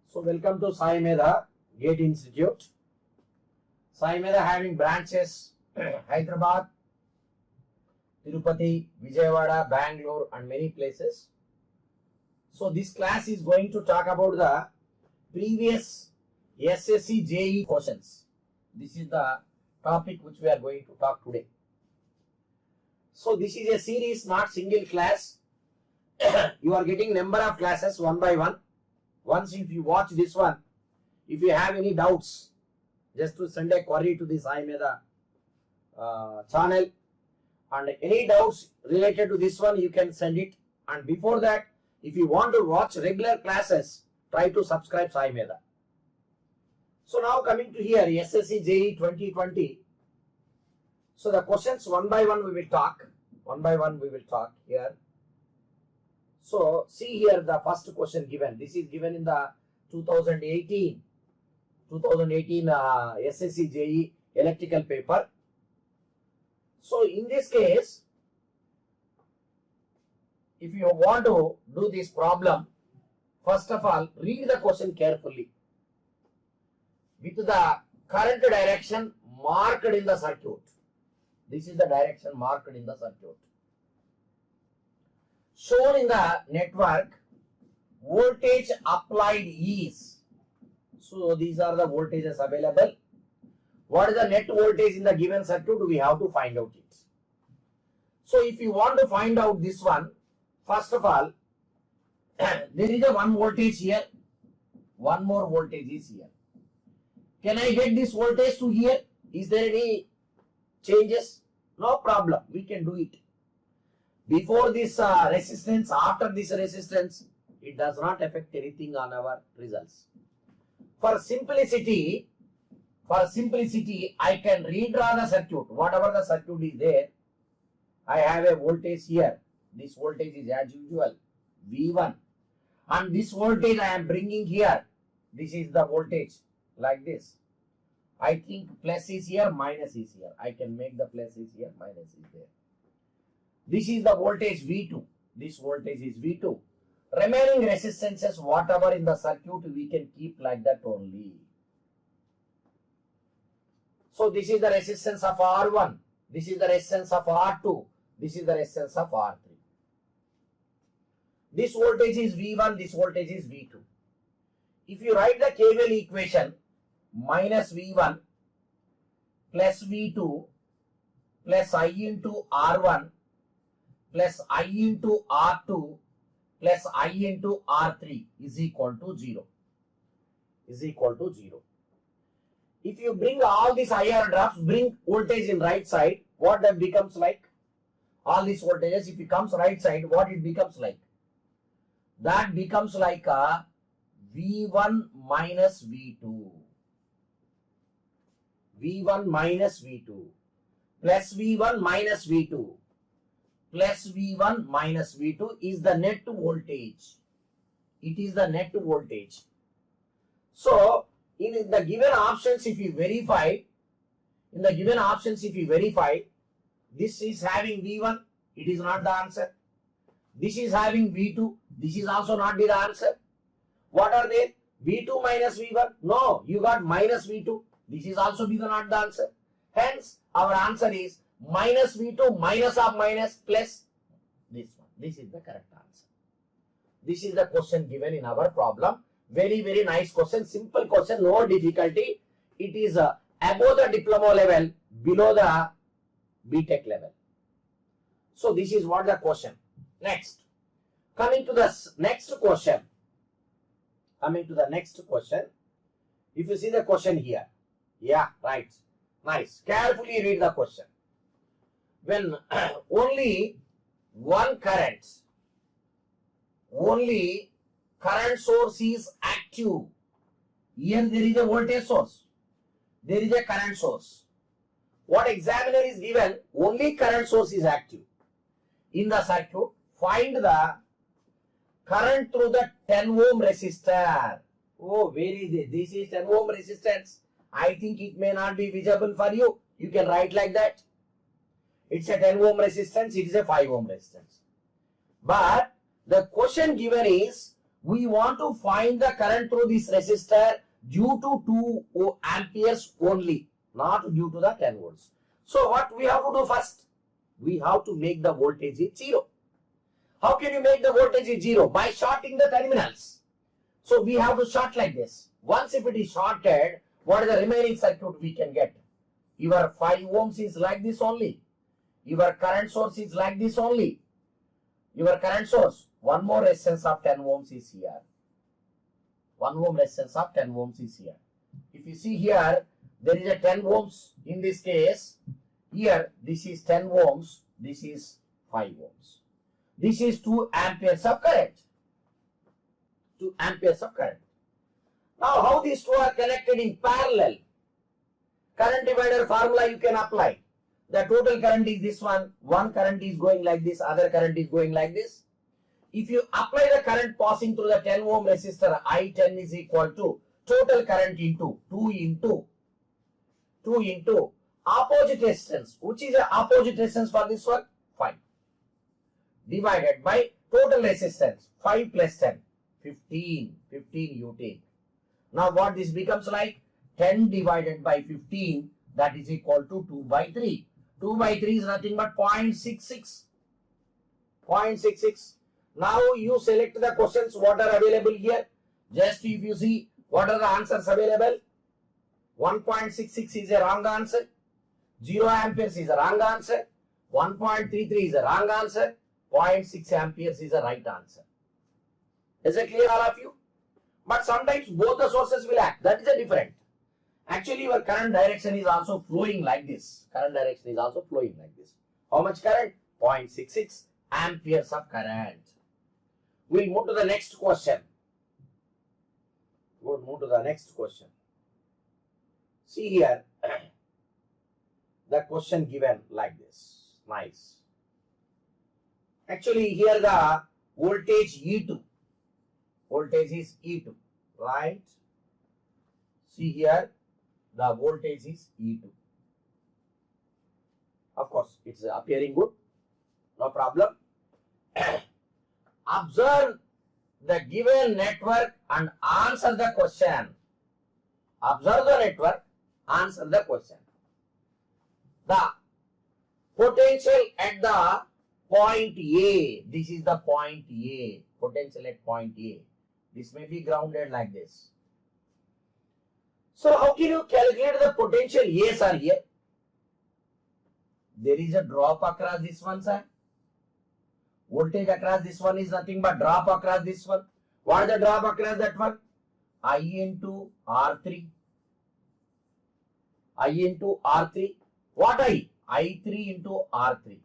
So welcome to Sai Medha Gate Institute. Sai Medha having branches Hyderabad, Tirupati, Vijayawada, Bangalore and many places. So this class is going to talk about the previous SSC JE questions. This is the topic which we are going to talk today. So this is a series, not single class. You are getting number of classes one by one. Once if you watch this one, if you have any doubts, just to send a query to the Sai Medha channel, and any doubts related to this one you can send it. And before that, if you want to watch regular classes, try to subscribe Sai Medha. So now coming to here, SSC JE 2020. So the questions one by one we will talk. One by one we will talk here. So see here the first question given. This is given in the 2018 SSC JE electrical paper. So in this case, if you want to do this problem, first of all, read the question carefully. With the current direction marked in the circuit. This is the direction marked in the circuit. Shown in the network, voltage applied is. So these are the voltages available. What is the net voltage in the given circuit? We have to find out it. So if you want to find out this one, first of all, there is a one voltage here. One more voltage is here. Can I get this voltage to here? Is there any changes? No problem. We can do it. Before this resistance, after this resistance, it does not affect anything on our results. For simplicity, I can redraw the circuit. Whatever the circuit is there, I have a voltage here. This voltage is as usual, V1. And this voltage I am bringing here. This is the voltage, like this. I think plus is here, minus is here. I can make the plus is here, minus is there. This is the voltage V2. This voltage is V2. Remaining resistances, whatever in the circuit, we can keep like that only. So this is the resistance of R1. This is the resistance of R2. This is the resistance of R3. This voltage is V1. This voltage is V2. If you write the KVL equation, minus V1 plus V2 plus I into R1 plus I into R2 plus I into R3 is equal to 0. Is equal to 0. If you bring all these IR drops, bring voltage in right side, what that becomes like? All these voltages, if it comes right side, what it becomes like? That becomes like a V1 minus V2. V1 minus V2 plus V1 minus V2 plus V1 minus V2 is the net voltage. It is the net voltage. So, in the given options, if you verify, this is having V1, it is not the answer. This is having V2, this is also not the answer. What are they? V2 minus V1? No, you got minus V2. This is also not the answer. Hence, our answer is minus V2 minus of minus plus this one. This is the correct answer. This is the question given in our problem. Very, very nice question. Simple question, no difficulty. It is above the diploma level, below the BTech level. So this is what the question. Next. Coming to the next question. If you see the question here. Yeah, right. Nice. Carefully read the question. When only current source is active. Here there is a voltage source. There is a current source. What examiner is given, only current source is active. In the circuit, find the current through the 10 ohm resistor. Oh, where is it? This is 10 ohm resistance. I think it may not be visible for you. You can write like that. It's a 10 ohm resistance. It is a 5 ohm resistance. But the question given is We want to find the current through this resistor due to 2 amperes only, not due to the 10 volts. So what we have to do first? We have to make the voltage is 0. How can you make the voltage is 0? By shorting the terminals. So we have to short like this. Once if it is shorted, what is the remaining circuit we can get? Your 5 ohms is like this only. Your current source is like this only. Your current source. One more resistance of 10 ohms is here. 1 ohm resistance of 10 ohms is here. If you see here, there is a 10 ohms in this case. Here, this is 10 ohms. This is 5 ohms. This is 2 amperes of current. 2 amperes of current. Now, how these two are connected in parallel? Current divider formula you can apply. The total current is this one. One current is going like this. Other current is going like this. If you apply the current passing through the 10 ohm resistor, I10 is equal to total current into 2 into opposite resistance. Which is the opposite resistance for this one? 5. Divided by total resistance. 5 plus 10. 15 you take. Now what this becomes like? 10 divided by 15, that is equal to 2 by 3. 2 by 3 is nothing but 0.66. 0.66. Now you select the questions what are available here. Just if you see what are the answers available. 1.66 is a wrong answer. 0 amperes is a wrong answer. 1.33 is a wrong answer. 0.6 amperes is a right answer. Is it clear all of you? But sometimes both the sources will act. That is a different. Actually your current direction is also flowing like this. Current direction is also flowing like this. How much current? 0.66 amperes of current. We'll move to the next question. We'll move to the next question. See here. The question given like this. Nice. Actually here the voltage E2. Voltage is E2. Right? See here. The voltage is E2. Of course, it's appearing good. No problem. Observe the given network and answer the question. Observe the network, answer the question. The potential at the point A. This is the point A. Potential at point A. This may be grounded like this. So how can you calculate the potential? Yes, sir, here. There is a drop across this one, sir. Voltage across this one is nothing but drop across this one. What is the drop across that one? I into R3. I into R3. What I? I3 into R3.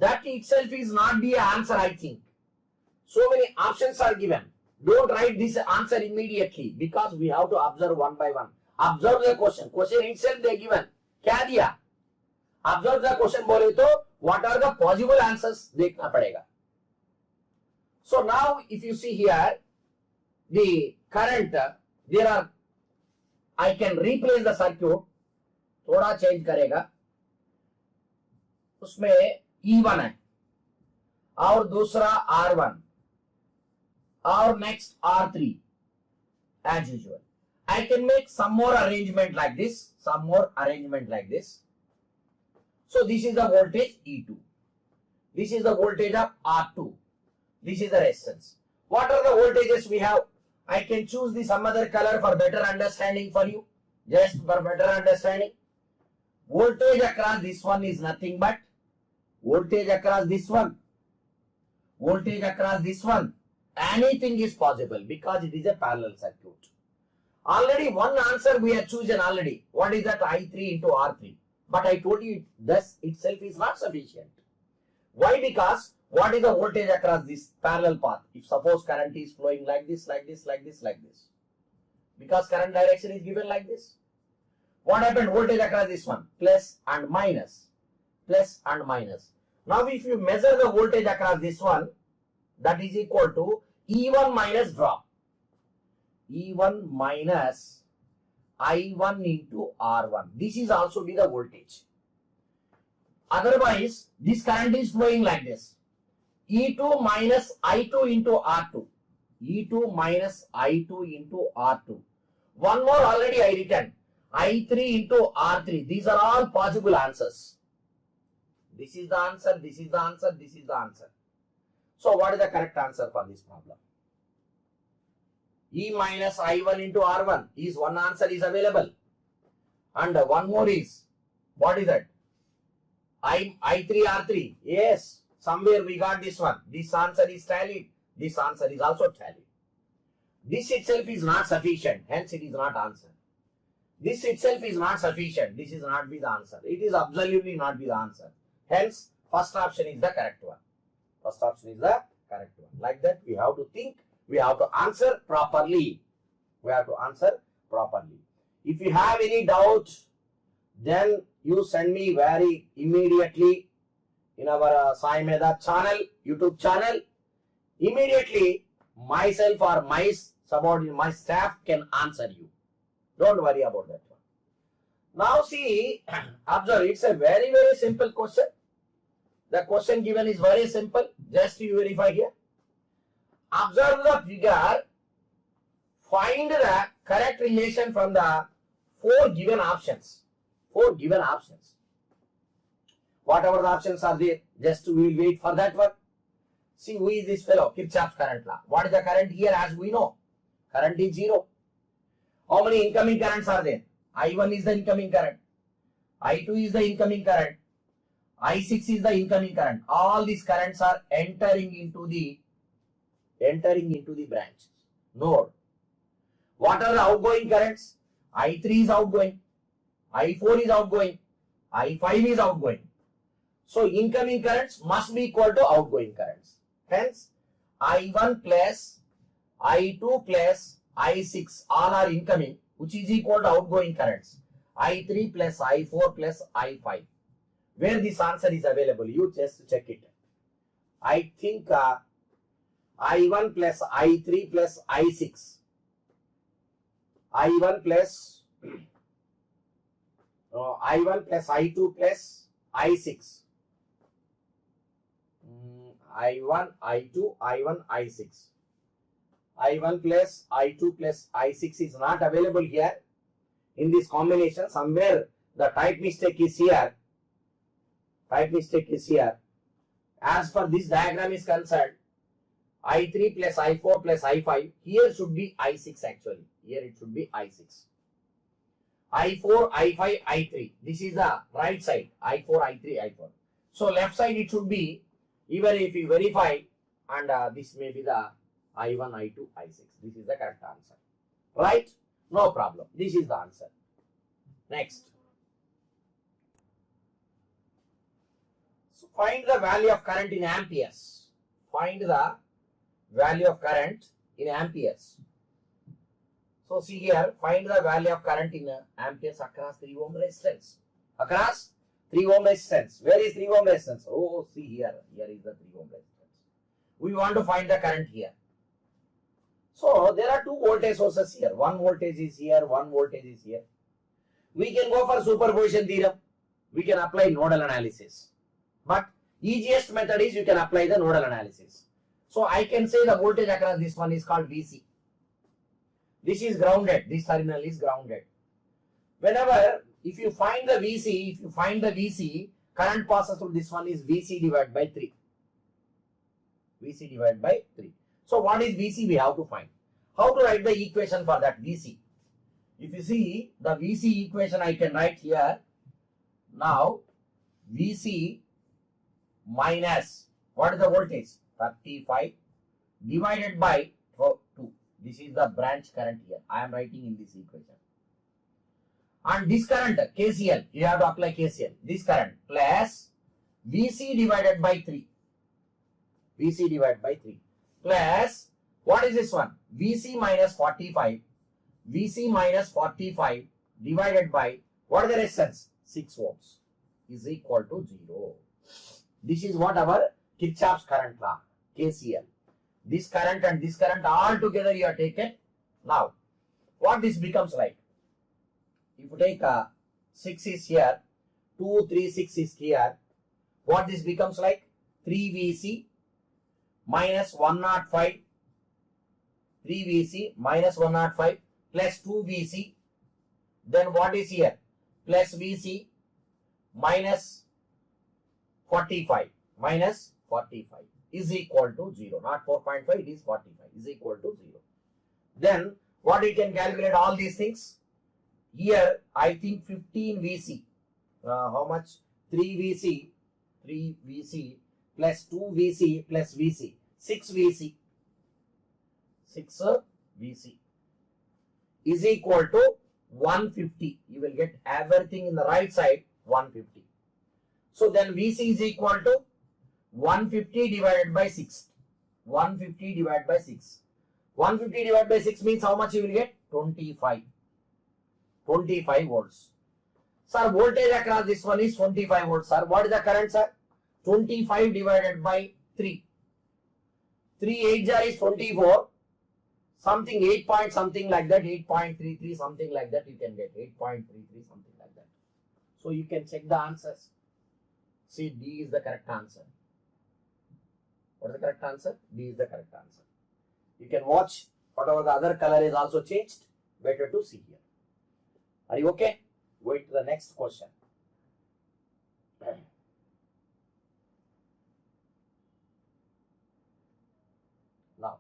That itself is not the answer, I think. So many options are given. Don't write this answer immediately because we have to observe one by one. Observe the question. Question itself they given. क्या दिया? Observe the question बोले तो what are the possible answers देखना पड़ेगा. So now if you see here the current there are I can replace the circuit. थोड़ा change करेगा. उसमें E1 है और दूसरा R1 और next R3 as usual. I can make some more arrangement like this. Some more arrangement like this. So this is the voltage E2. This is the voltage of R2. This is the resistance. What are the voltages we have? I can choose the some other color for better understanding for you. Just for better understanding. Voltage across this one is nothing but voltage across this one. Voltage across this one. Anything is possible because it is a parallel circuit. Already one answer we have chosen already. What is that? I3 into R3. But I told you this itself is not sufficient. Why? Because what is the voltage across this parallel path? If suppose current is flowing like this, like this, like this, like this. Because current direction is given like this. What happened? Voltage across this one. Plus and minus. Plus and minus. Now if you measure the voltage across this one, that is equal to E1 minus drop. E1 minus I1 into R1. This is also be the voltage. Otherwise, this current is flowing like this. E2 minus I2 into R2. E2 minus I2 into R2. One more already I written. I3 into R3. These are all possible answers. This is the answer, this is the answer, this is the answer. So what is the correct answer for this problem? E minus I1 into R1 is one answer is available. And one more is, what is that? I3 R3. Yes, somewhere we got this one. This answer is tallied. This answer is also tallied. This itself is not sufficient. Hence it is not answer. This itself is not sufficient. This is not be the answer. It is absolutely not be the answer. Hence, first option is the correct one. First option is the correct one. Like that, we have to think. We have to answer properly. We have to answer properly. If you have any doubt, then you send me very immediately in our Sai Mehta channel, YouTube channel. Immediately, myself or my subordinate, my staff can answer you. Don't worry about that one. Now see, observe, it's a very simple question. The question given is very simple. Just you verify here. Observe the figure. Find the correct relation from the four given options. Four given options. Whatever the options are there, just we will wait for that one. See, who is this fellow? Kirchhoff's current law. What is the current here? As we know, current is 0. How many incoming currents are there? I1 is the incoming current. I2 is the incoming current. I6 is the incoming current. All these currents are entering into the branch node. What are the outgoing currents? I3 is outgoing. I4 is outgoing. I5 is outgoing. So incoming currents must be equal to outgoing currents. Hence, I1 plus I2 plus I6 all are incoming, which is equal to outgoing currents. I3 plus I4 plus I5. Where this answer is available, you just check it. I think I1 plus I3 plus I6. I1 plus I2 plus I6. I1, I2, I1, I6. I1 plus I2 plus I6 is not available here. In this combination, somewhere the type mistake is here. As per this diagram is concerned, I3 plus I4 plus I5, here should be I6 actually. Here it should be I6. I4, I5, I3. This is the right side. I4, I3, I4. So left side it should be, even if you verify, and this may be the I1, I2, I6. This is the correct answer. Right? No problem. This is the answer. Next. So find the value of current in amperes. Find the value of current in amperes. So see here, find the value of current in amperes across 3 ohm resistance. Across 3 ohm resistance. Where is 3 ohm resistance? Oh, see here. Here is the 3 ohm resistance. We want to find the current here. So there are two voltage sources here. One voltage is here, one voltage is here. We can go for superposition theorem. We can apply nodal analysis. But easiest method is you can apply the nodal analysis. So I can say the voltage across this one is called VC. This is grounded. This terminal is grounded. Whenever, if you find the VC, current passes through this one is VC divided by 3. VC divided by 3. So what is VC? We have to find. How to write the equation for that VC? If you see the VC equation, I can write here. Now VC minus, what is the voltage? 35 divided by 2. This is the branch current here. I am writing in this equation. And this current, KCL, you have to apply KCL. This current plus VC divided by 3. VC divided by 3. Plus, what is this one? VC minus 45. VC minus 45 divided by, what is the resistance? 6 ohms is equal to 0. This is what our Kirchhoff's current law, KCL. This current and this current all together you are taken. Now, what this becomes like? If you take 6 is here, 2, 3, 6 is here. What this becomes like? 3 VC minus 105, 3 VC minus 105 plus 2 VC. Then what is here? Plus VC minus 45 is equal to 0. Not 4.5, it is 45 is equal to 0. Then what we can calculate all these things? Here I think 15 VC. How much? 3 VC plus 2 VC plus VC. 6 VC. 6 VC is equal to 150. You will get everything in the right side 150. So then VC is equal to 150 divided by 6. 150 divided by 6. 150 divided by 6 means how much you will get? 25. 25 volts. Sir, voltage across this one is 25 volts. Sir, what is the current, sir? 25 divided by 3. 3 8 jar is 24. Something 8 point something like that. 8.33 something like that you can get. 8.33 something like that. So you can check the answers. See, D is the correct answer. What is the correct answer? D is the correct answer. You can watch whatever the other color is also changed. Better to see here. Are you okay? Wait to the next question. Now,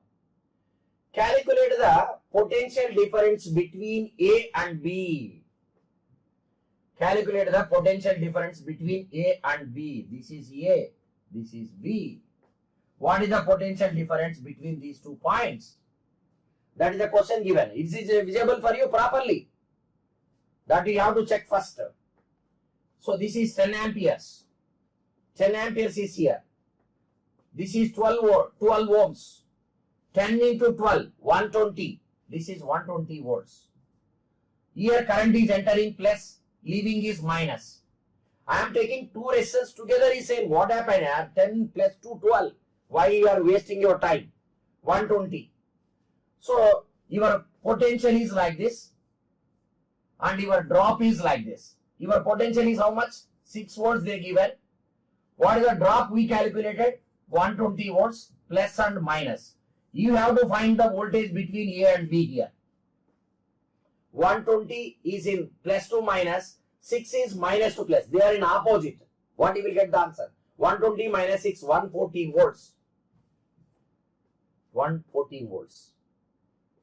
calculate the potential difference between A and B. Calculate the potential difference between A and B. This is A, this is B. What is the potential difference between these 2 points? That is the question given. Is it visible for you properly? That you have to check first. So this is 10 amperes. 10 amperes is here. This is 12 ohms. 10 into 12, 120. This is 120 volts. Here current is entering plus, leaving is minus. I am taking 2 resistors together is same. What happened here? 10 plus 2, 12. Why you are wasting your time? 120. So your potential is like this and your drop is like this. Your potential is how much? 6 volts they given. What is the drop we calculated? 120 volts plus and minus. You have to find the voltage between A and B here. 120 is in plus to minus, 6 is minus to plus. They are in opposite. What you will get the answer? 120 minus 6, 114 volts. 114 volts.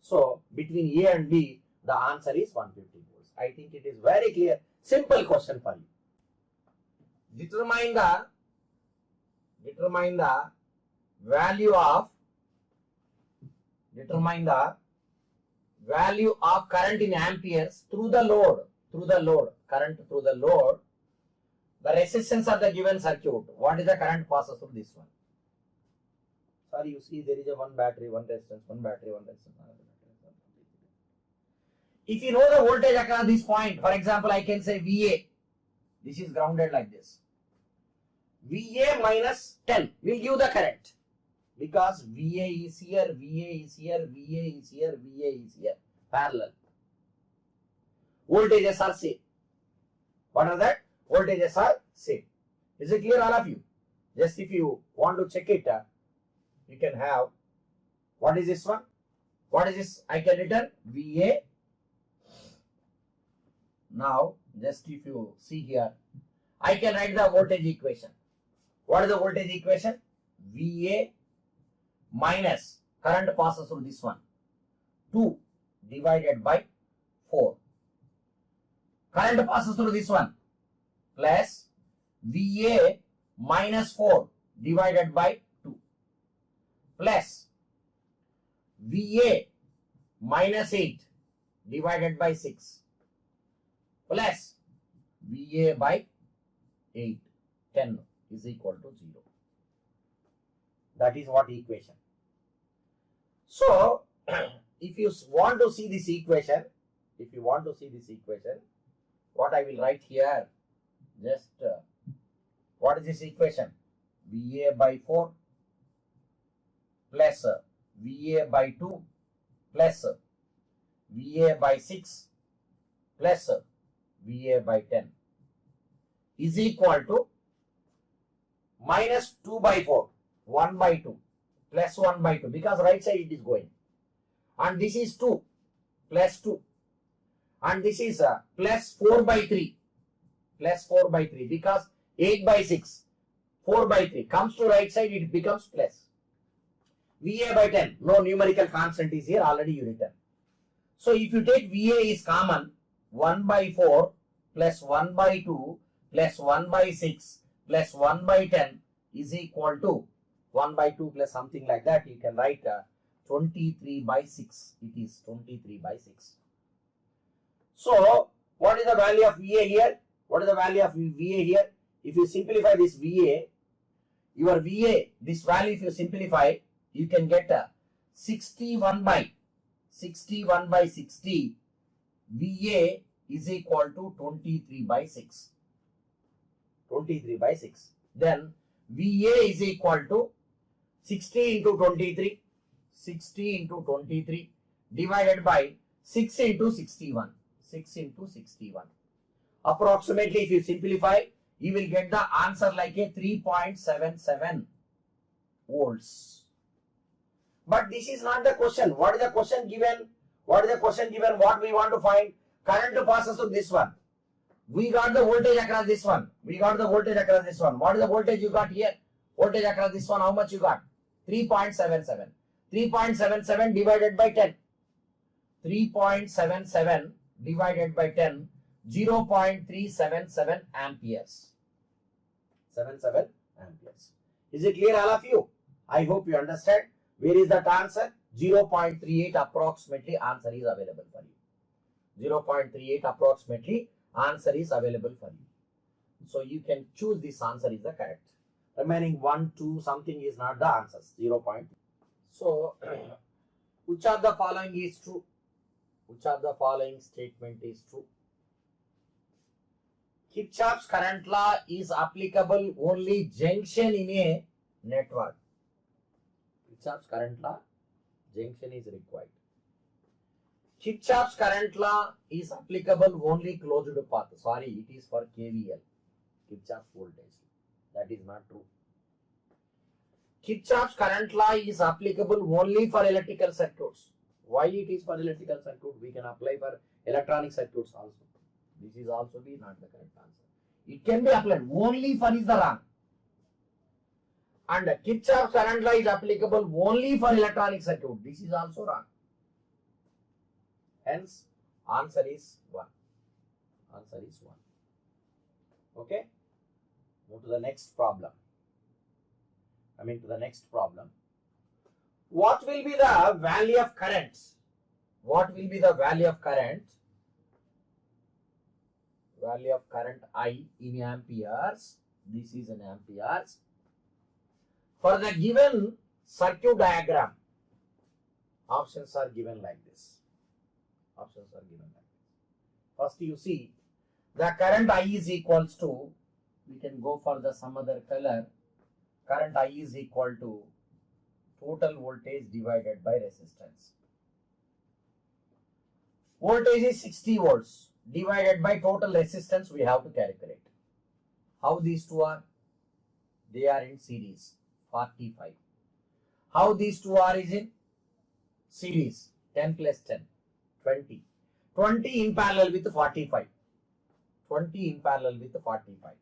So between A and B, the answer is 150 volts. I think it is very clear. Simple question for you. Determine the value of current in amperes through the load. Current through the load. The resistance of the given circuit. What is the current passes through this one? Sorry, you see there is a one battery, one resistance, one battery, one resistance. If you know the voltage across this point, for example, I can say VA. This is grounded like this. VA minus 10 will give the current. Because VA is here, VA is here, VA is here, VA is here. Parallel. Voltages are same. What are that? Voltages are same. Is it clear all of you? Just if you want to check it, you can have, what is this one? What is this? I can return VA. Now, just if you see here, I can write the voltage equation. What is the voltage equation? VA minus current passes through this one. 2 divided by 4. Current passes through this one. Plus VA minus 4 divided by 2. Plus VA minus 8 divided by 6. Plus VA by 8, 10 is equal to 0. That is what equation. So, if you want to see this equation, what I will write here, just what is this equation? VA by 4 plus VA by 2 plus VA by 6 plus VA by 10 is equal to minus 2 by 4, 1 by 2 plus 1 by 2 because right side it is going. And this is 2 plus 2. And this is plus 4 by 3. Plus 4 by 3 because 8 by 6. 4 by 3 comes to right side, it becomes plus. VA by 10. No numerical constant is here, already you written. So if you take VA is common, 1 by 4 plus 1 by 2 plus 1 by 6 plus 1 by 10 is equal to 1 by 2 plus something like that. You can write 23 by 6. It is 23 by 6. So what is the value of VA here? What is the value of VA here? If you simplify this VA, your VA, this value if you simplify, you can get 61 by 60 VA is equal to 23 by 6. 23 by 6. Then VA is equal to 60 into 23. 60 into 23 divided by 6 into 61. 6 into 61. Approximately if you simplify, you will get the answer like a 3.77 volts. But this is not the question. What is the question given? What is the question given? What we want to find? Current passes through this one. We got the voltage across this one. We got the voltage across this one. What is the voltage you got here? Voltage across this one, how much you got? 3.77. 3.77 divided by 10. 3.77 divided by 10. 0.377 amperes. 77 amperes. Is it clear all of you? I hope you understand. Where is that answer? 0.38 approximately answer is available for you. 0.38 approximately answer is available for you. So you can choose this answer is the correct. Remaining 1, 2 something is not the answers. 0. So which of the following is true? Which of the following statement is true? Kirchhoff's current law is applicable only junction in a network. Kirchhoff's current law, junction is required. Kirchhoff's current law is applicable only closed path. Sorry, it is for KVL. Kirchhoff's voltage. That is not true. Kirchhoff's current law is applicable only for electrical circuits. Why it is for electrical circuit? We can apply for electronic circuits also. This is also be not the correct answer. It can be applied. Only for is the wrong. And Kirchhoff's current law is applicable only for electronic circuit. This is also wrong. Hence, answer is 1. Answer is 1. Okay. Move to the next problem. Coming to the next problem. What will be the value of current? What will be the value of current? Value of current I in amperes. This is in amperes. For the given circuit diagram, options are given like this. Options are given like this. First you see the current I is equals to, we can go for the some other color. Current I is equal to total voltage divided by resistance. Voltage is 60 volts divided by total resistance we have to calculate. How these two are? They are in series, 45. How these two are is in series, 10 plus 10, 20. 20 in parallel with 45. 20 in parallel with 45.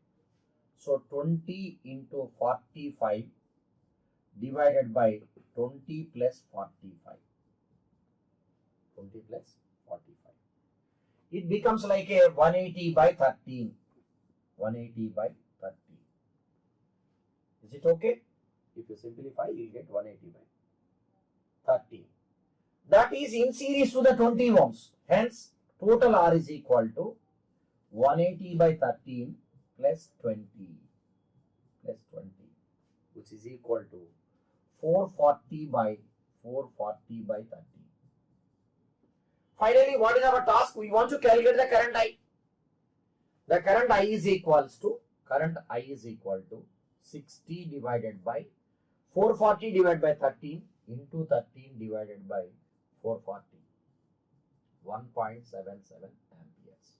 So 20 into 45 divided by 20 plus 45. 20 plus 45. It becomes like a 180 by 13. 180 by 13. Is it okay? If you simplify, you will get 180 by 13. That is in series to the 20 ohms. Hence, total R is equal to 180 by 13 plus 20. Plus 20. Which is equal to 440 by 440 by 30. Finally, what is our task? We want to calculate the current I. The current I is equals to 60 divided by 440 divided by 13 into 13 divided by 440. 1.77 amperes.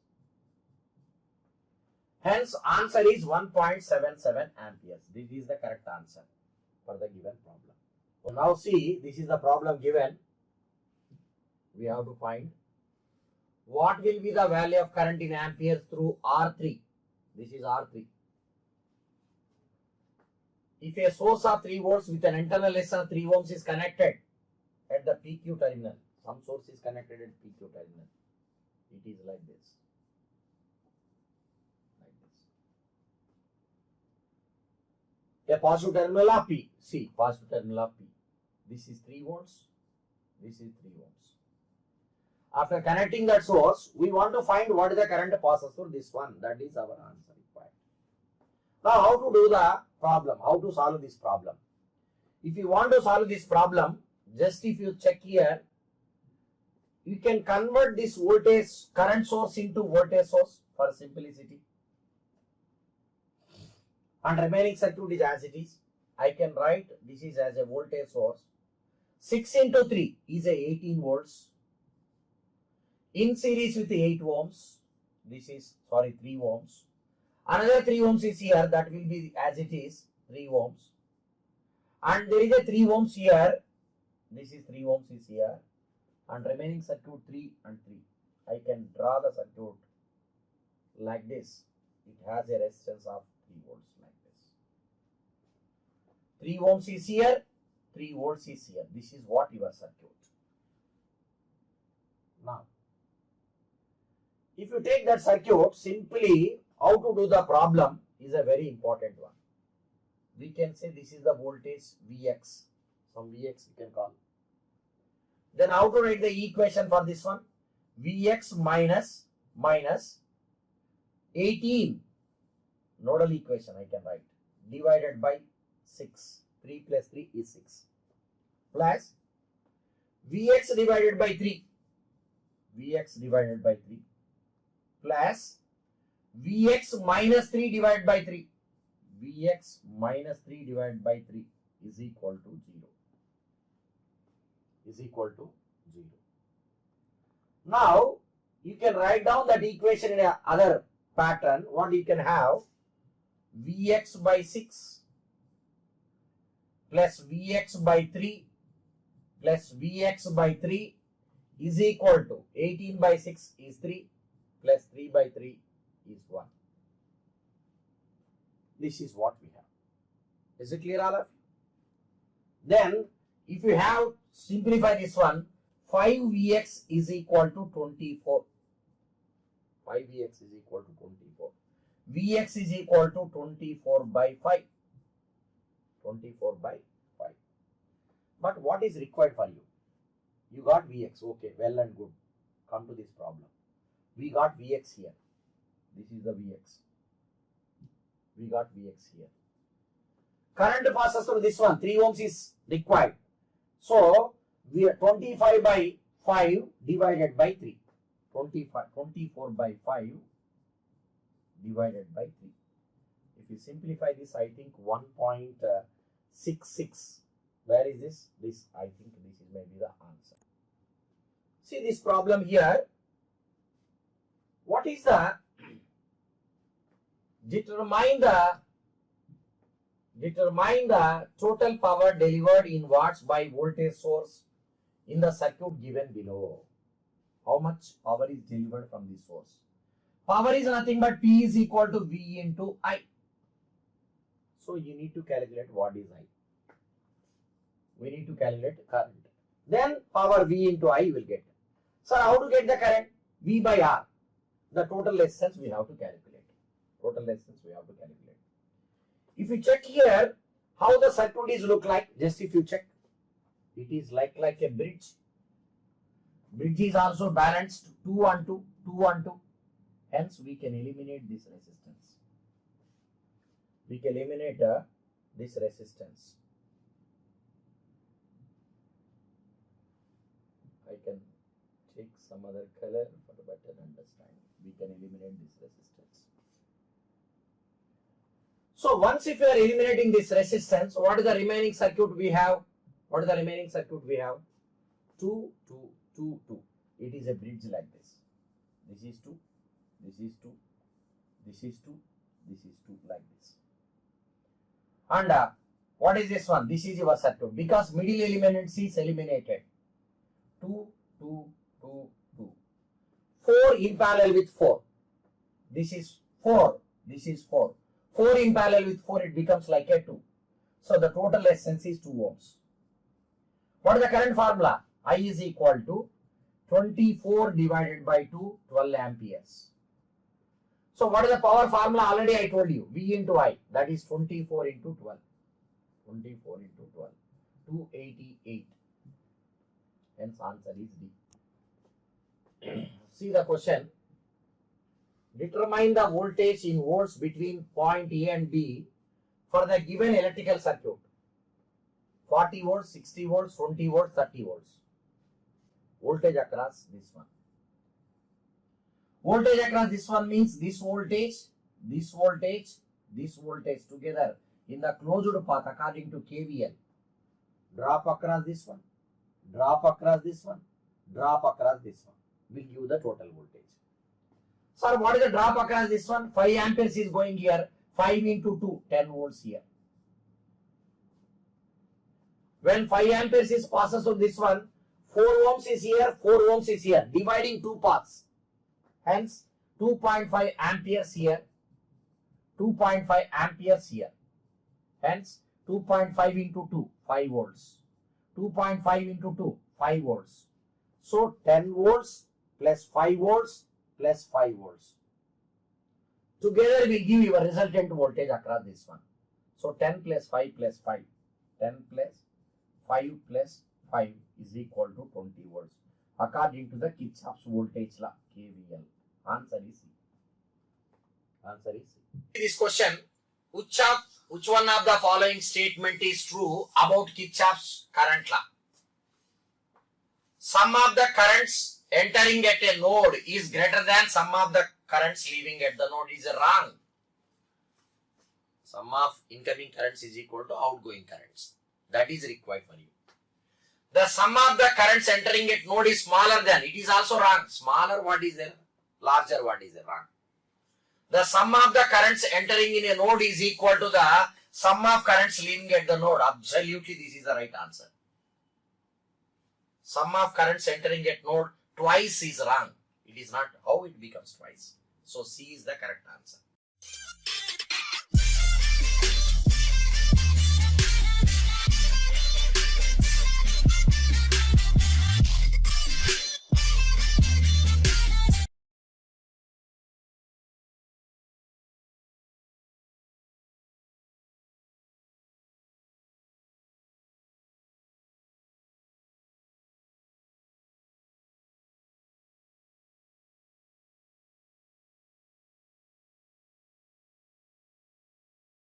Hence, answer is 1.77 amperes. This is the correct answer for the given problem. So now see, this is the problem given. We have to find what will be the value of current in amperes through R3. This is R3. If a source of 3 volts with an internal resistance 3 ohms is connected at the PQ terminal, some source is connected at PQ terminal, it is like this. A positive terminal of P. See, positive terminal of P. This is 3 volts. This is 3 ohms. After connecting that source, we want to find what is the current passes through this one. That is our answer required. Now, how to do the problem? How to solve this problem? If you want to solve this problem, just if you check here, you can convert this voltage current source into voltage source for simplicity. And remaining circuit is as it is. I can write this is as a voltage source. 6 into 3 is a 18 volts. In series with 8 ohms. This is, 3 ohms. Another 3 ohms is here. That will be as it is, 3 ohms. And there is a 3 ohms here. This is 3 ohms is here. And remaining circuit 3 and 3. I can draw the circuit like this. It has a resistance of 3 volts like this. 3 ohms is here. 3 volts is here. This is what your circuit. Now, if you take that circuit, simply how to do the problem is a very important one. We can say this is the voltage Vx. Some Vx you can call. Then how to write the equation for this one? Vx minus 18 nodal equation I can write divided by 6. 3 plus 3 is 6. Plus Vx divided by 3. Vx divided by 3 plus Vx minus 3 divided by 3. Vx minus 3 divided by 3 is equal to 0. Is equal to 0. Now, you can write down that equation in another pattern. What you can have, Vx by 6 plus Vx by 3 plus Vx by 3 is equal to 18 by 6 is 3 plus 3 by 3 is 1. This is what we have. Is it clear, all of you? Then, if you have simplify this one, 5Vx is equal to 24. 5Vx is equal to 24. Vx is equal to 24 by 5. 24 by 5. But what is required for you? You got Vx. Okay, well and good. Come to this problem. We got Vx here. This is the Vx. We got Vx here. Current passes through this one. 3 ohms is required. So, we are 25 by 5 divided by 3. 24 by 5 divided by 3. If you simplify this, I think 1.66. Where is this? This, I think this is maybe the answer. See this problem here. What is the determine the total power delivered in watts by voltage source in the circuit given below. How much power is delivered from this source? Power is nothing but P is equal to V into I. So you need to calculate what is I. We need to calculate current. Then power V into I will get. So how to get the current? V by R. The total resistance we have to calculate. Total resistance we have to calculate. If you check here, how the circuit is look like, just if you check, it is like a bridge. Bridge is also balanced 2 on 2, 2 on 2. Hence, we can eliminate this resistance. We can eliminate this resistance. I can take some other color for a better understanding. We can eliminate this resistance. So once if you are eliminating this resistance, what is the remaining circuit we have? What is the remaining circuit we have? 2, 2, 2, 2. It is a bridge like this. This is 2, this is 2, this is 2, this is 2 like this. And What is this one? This is your circuit because middle element is eliminated. 2, 2, 2, 2. 4 in parallel with 4. This is 4. This is 4. 4 in parallel with 4, it becomes like a 2. So the total resistance is 2 ohms. What is the current formula? I is equal to 24 divided by 2, 12 amperes. So what is the power formula? Already I told you. V into I. That is 24 into 12. 24 into 12. 288. Hence answer is D. See the question. Determine the voltage in volts between point A and B for the given electrical circuit. 40 volts, 60 volts, 20 volts, 30 volts. Voltage across this one. Voltage across this one means this voltage, this voltage, this voltage together in the closed path according to KVL. Drop across this one, drop across this one, drop across this one will give the total voltage. Sir, what is the drop across this one? 5 amperes is going here. 5 into 2, 10 volts here. When 5 amperes is passes on this one, 4 ohms is here, 4 ohms is here. Dividing two paths. Hence, 2.5 amperes here. 2.5 amperes here. Hence, 2.5 into 2, 5 volts. 2.5 into 2, 5 volts. So, 10 volts plus 5 volts plus 5 volts. Together will give your resultant voltage across this one. So 10 plus 5 plus 5. 10 plus 5 plus 5 is equal to 20 volts. According to the Kirchhoff's voltage law, KVL. Answer is C. Answer is C. This question, which one of the following statement is true about Kirchhoff's current law? Sum of the currents entering at a node is greater than sum of the currents leaving at the node is wrong. Sum of incoming currents is equal to outgoing currents. That is required for you. The sum of the currents entering at node is smaller than. It is also wrong. Smaller what is there? Larger what is there? Wrong. The sum of the currents entering in a node is equal to the sum of currents leaving at the node. Absolutely this is the right answer. Sum of currents entering at node twice is wrong. It is not how it becomes twice. So C is the correct answer.